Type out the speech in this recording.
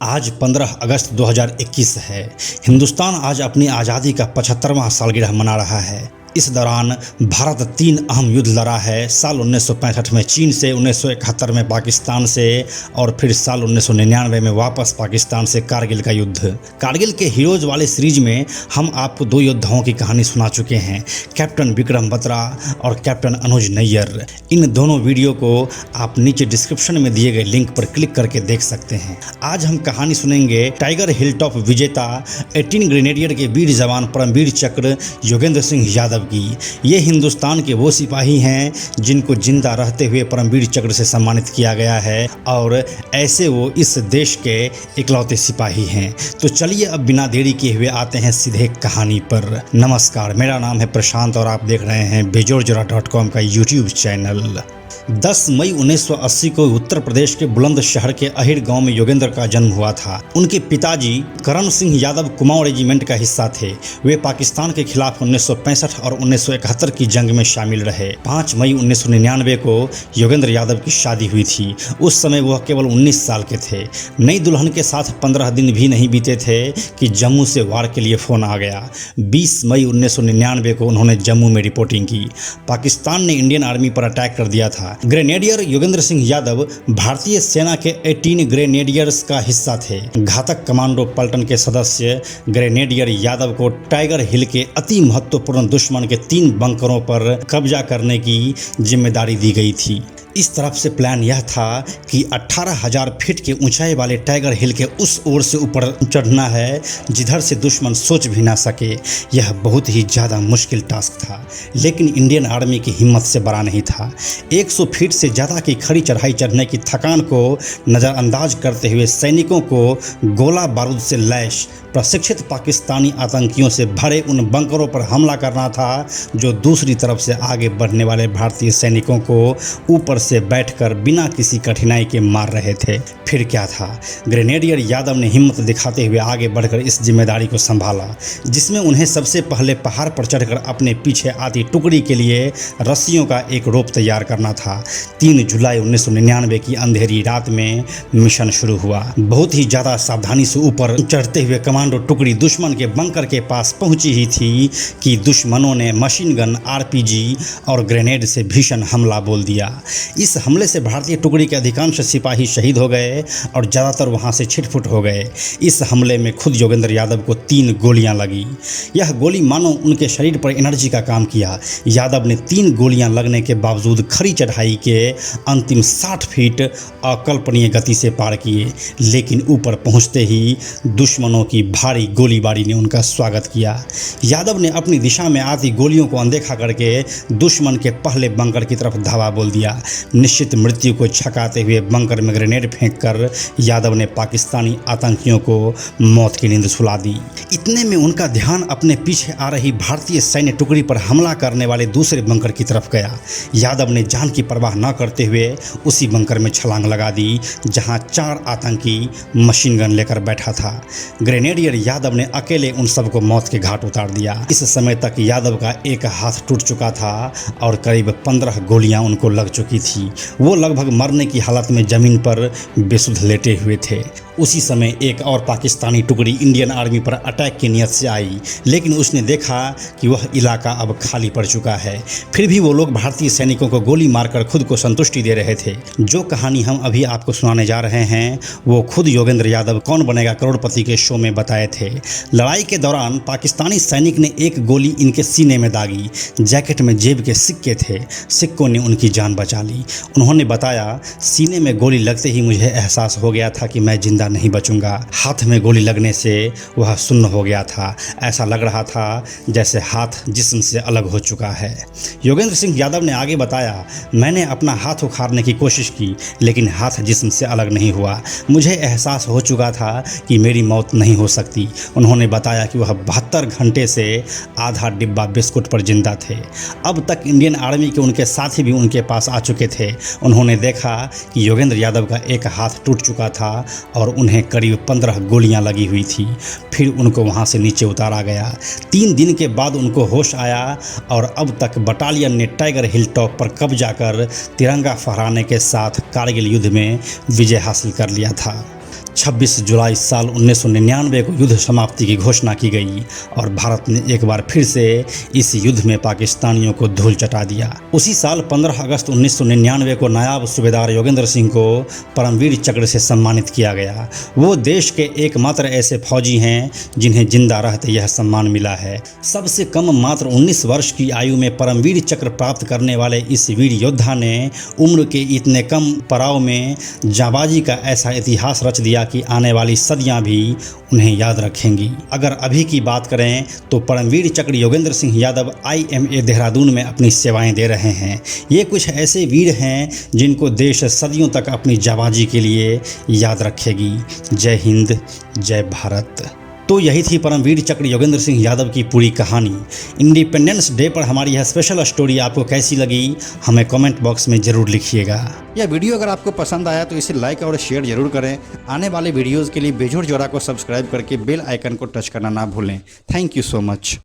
आज 15 अगस्त 2021 है। हिंदुस्तान आज अपनी आज़ादी का 75वां सालगिरह मना रहा है। इस दौरान भारत 3 अहम युद्ध लड़ा है। साल 1965 में चीन से, 1971 में पाकिस्तान से और फिर साल 1999 में वापस पाकिस्तान से कारगिल का युद्ध। कारगिल के हीरोज़ वाले सीरीज में हम आपको 2 योद्धाओं की कहानी सुना चुके हैं, कैप्टन विक्रम बत्रा और कैप्टन अनुज नैयर। इन दोनों वीडियो को आप नीचे डिस्क्रिप्शन में दिए गए लिंक पर क्लिक करके देख सकते हैं। आज हम कहानी सुनेंगे टाइगर हिलटॉप विजेता 18 ग्रेनेडियर के वीर जवान परमवीर चक्र योगेंद्र सिंह यादव की। ये हिंदुस्तान के वो सिपाही हैं जिनको जिंदा रहते हुए परमवीर चक्र से सम्मानित किया गया है और ऐसे वो इस देश के इकलौते सिपाही हैं। तो चलिए अब बिना देरी किए हुए आते हैं सीधे कहानी पर। नमस्कार, मेरा नाम है प्रशांत और आप देख रहे हैं बेजोरजरा.com का यूट्यूब चैनल। 10 मई 1980 को उत्तर प्रदेश के बुलंद शहर के अहिर गांव में योगेंद्र का जन्म हुआ था। उनके पिताजी करण सिंह यादव कुमाऊं रेजिमेंट का हिस्सा थे। वे पाकिस्तान के खिलाफ 1965 और 1971 की जंग में शामिल रहे। 5 मई 1999 को योगेंद्र यादव की शादी हुई थी। उस समय वह केवल 19 साल के थे। नई दुल्हन के साथ 15 दिन भी नहीं बीते थे कि जम्मू से वार के लिए फ़ोन आ गया। 20 मई 1999 को उन्होंने जम्मू में रिपोर्टिंग की। पाकिस्तान ने इंडियन आर्मी पर अटैक कर दिया था। ग्रेनेडियर योगेंद्र सिंह यादव भारतीय सेना के 18 ग्रेनेडियर्स का हिस्सा थे। घातक कमांडो पलटन के सदस्य ग्रेनेडियर यादव को टाइगर हिल के अति महत्वपूर्ण दुश्मन के 3 बंकरों पर कब्जा करने की जिम्मेदारी दी गई थी। इस तरफ से प्लान यह था कि 18,000 फीट के ऊंचाई वाले टाइगर हिल के उस ओर से ऊपर चढ़ना है जिधर से दुश्मन सोच भी ना सके। यह बहुत ही ज़्यादा मुश्किल टास्क था, लेकिन इंडियन आर्मी की हिम्मत से बड़ा नहीं था। 100 फीट से ज़्यादा की खड़ी चढ़ाई चढ़ने की थकान को नज़रअंदाज करते हुए सैनिकों को गोला बारूद से लैस प्रशिक्षित पाकिस्तानी आतंकियों से भरे उन बंकरों पर हमला करना था जो दूसरी तरफ से आगे बढ़ने वाले भारतीय सैनिकों को ऊपर से बैठकर बिना किसी कठिनाई के मार रहे थे। फिर क्या था, ग्रेनेडियर यादव ने हिम्मत दिखाते हुए आगे बढ़कर इस जिम्मेदारी को संभाला, जिसमें उन्हें सबसे पहले पहाड़ पर चढ़कर अपने पीछे आती टुकड़ी के लिए रस्सियों का एक रोप तैयार करना था। 3 जुलाई 1999 की अंधेरी रात में मिशन शुरू हुआ। बहुत ही ज़्यादा सावधानी से ऊपर चढ़ते हुए कमांडो टुकड़ी दुश्मन के बंकर के पास पहुंची ही थी कि दुश्मनों ने मशीन गन, आरपीजी और ग्रेनेड से भीषण हमला बोल दिया। इस हमले से भारतीय टुकड़ी के अधिकांश सिपाही शहीद हो गए और ज़्यादातर वहां से छिटपुट हो गए। इस हमले में खुद योगेंद्र यादव को 3 गोलियां लगी। यह गोली मानो उनके शरीर पर एनर्जी का काम किया। यादव ने 3 गोलियां लगने के बावजूद खड़ी चढ़ाई के अंतिम 60 फीट अकल्पनीय गति से पार किए, लेकिन ऊपर पहुंचते ही दुश्मनों की भारी गोलीबारी ने उनका स्वागत किया। यादव ने अपनी दिशा में आती गोलियों को अनदेखा करके दुश्मन के पहले बंकर की तरफ धावा बोल दिया। निश्चित मृत्यु को छकाते हुए बंकर में ग्रेनेड फेंककर यादव ने पाकिस्तानी आतंकियों को मौत की नींद सुला दी। इतने में उनका ध्यान अपने पीछे आ रही भारतीय सैन्य टुकड़ी पर हमला करने वाले दूसरे बंकर की तरफ गया। यादव ने जान की परवाह न करते हुए उसी बंकर में छलांग लगा दी जहां 4 आतंकी मशीन गन लेकर बैठा था। ग्रेनेडियर यादव ने अकेले उन सबको मौत के घाट उतार दिया। इस समय तक यादव का एक हाथ टूट चुका था और करीब 15 गोलियां उनको लग चुकी थी। वो लगभग मरने की हालत में जमीन पर बेसुध लेटे हुए थे। उसी समय एक और पाकिस्तानी टुकड़ी इंडियन आर्मी पर अटैक की नियत से आई, लेकिन उसने देखा कि वह इलाका अब खाली पड़ चुका है। फिर भी वो लोग भारतीय सैनिकों को गोली मारकर खुद को संतुष्टि दे रहे थे। जो कहानी हम अभी आपको सुनाने जा रहे हैं वो खुद योगेंद्र यादव कौन बनेगा करोड़पति के शो में बताए थे। लड़ाई के दौरान पाकिस्तानी सैनिक ने एक गोली इनके सीने में दागी। जैकेट में जेब के सिक्के थे, सिक्कों ने उनकी जान बचा ली। उन्होंने बताया, सीने में गोली लगते ही मुझे एहसास हो गया था कि मैं जिंदा नहीं बचूंगा। हाथ में गोली लगने से वह सुन्न हो गया था। ऐसा लग रहा था जैसे हाथ जिस्म से अलग हो चुका है। योगेंद्र सिंह यादव ने आगे बताया, मैंने अपना हाथ उखाड़ने की कोशिश की लेकिन हाथ जिस्म से अलग नहीं हुआ। मुझे एहसास हो चुका था कि मेरी मौत नहीं हो सकती। उन्होंने बताया कि वह 72 घंटे से आधा डिब्बा बिस्कुट पर जिंदा थे। अब तक इंडियन आर्मी के उनके साथी भी उनके पास आ चुके थे। उन्होंने देखा कि योगेंद्र यादव का एक हाथ टूट चुका था और उन्हें करीब 15 गोलियां लगी हुई थी। फिर उनको वहां से नीचे उतारा गया। 3 दिन के बाद उनको होश आया और अब तक बटालियन ने टाइगर हिल टॉप पर कब्जा कर तिरंगा फहराने के साथ कारगिल युद्ध में विजय हासिल कर लिया था। 26 जुलाई साल 1999 को युद्ध समाप्ति की घोषणा की गई और भारत ने एक बार फिर से इस युद्ध में पाकिस्तानियों को धूल चटा दिया। उसी साल 15 अगस्त 1999 को नायब सूबेदार योगेंद्र सिंह को परमवीर चक्र से सम्मानित किया गया। वो देश के एकमात्र ऐसे फौजी हैं जिन्हें जिंदा रहते यह सम्मान मिला है। सबसे कम मात्र 19 वर्ष की आयु में परमवीर चक्र प्राप्त करने वाले इस वीर योद्धा ने उम्र के इतने कम पड़ाव में जाबाजी का ऐसा इतिहास रच दिया कि आने वाली सदियां भी उन्हें याद रखेंगी। अगर अभी की बात करें तो परमवीर चक्र योगेंद्र सिंह यादव IMA देहरादून में अपनी सेवाएं दे रहे हैं। ये कुछ ऐसे वीर हैं जिनको देश सदियों तक अपनी जाबाजी के लिए याद रखेगी। जय हिंद, जय भारत। तो यही थी परमवीर चक्र योगेंद्र सिंह यादव की पूरी कहानी। इंडिपेंडेंस डे पर हमारी यह स्पेशल स्टोरी आपको कैसी लगी हमें कमेंट बॉक्स में ज़रूर लिखिएगा। यह वीडियो अगर आपको पसंद आया तो इसे लाइक और शेयर जरूर करें। आने वाले वीडियोज़ के लिए बेजोड़ जोड़ा को सब्सक्राइब करके बेल आइकन को टच करना ना भूलें। Thank you so much.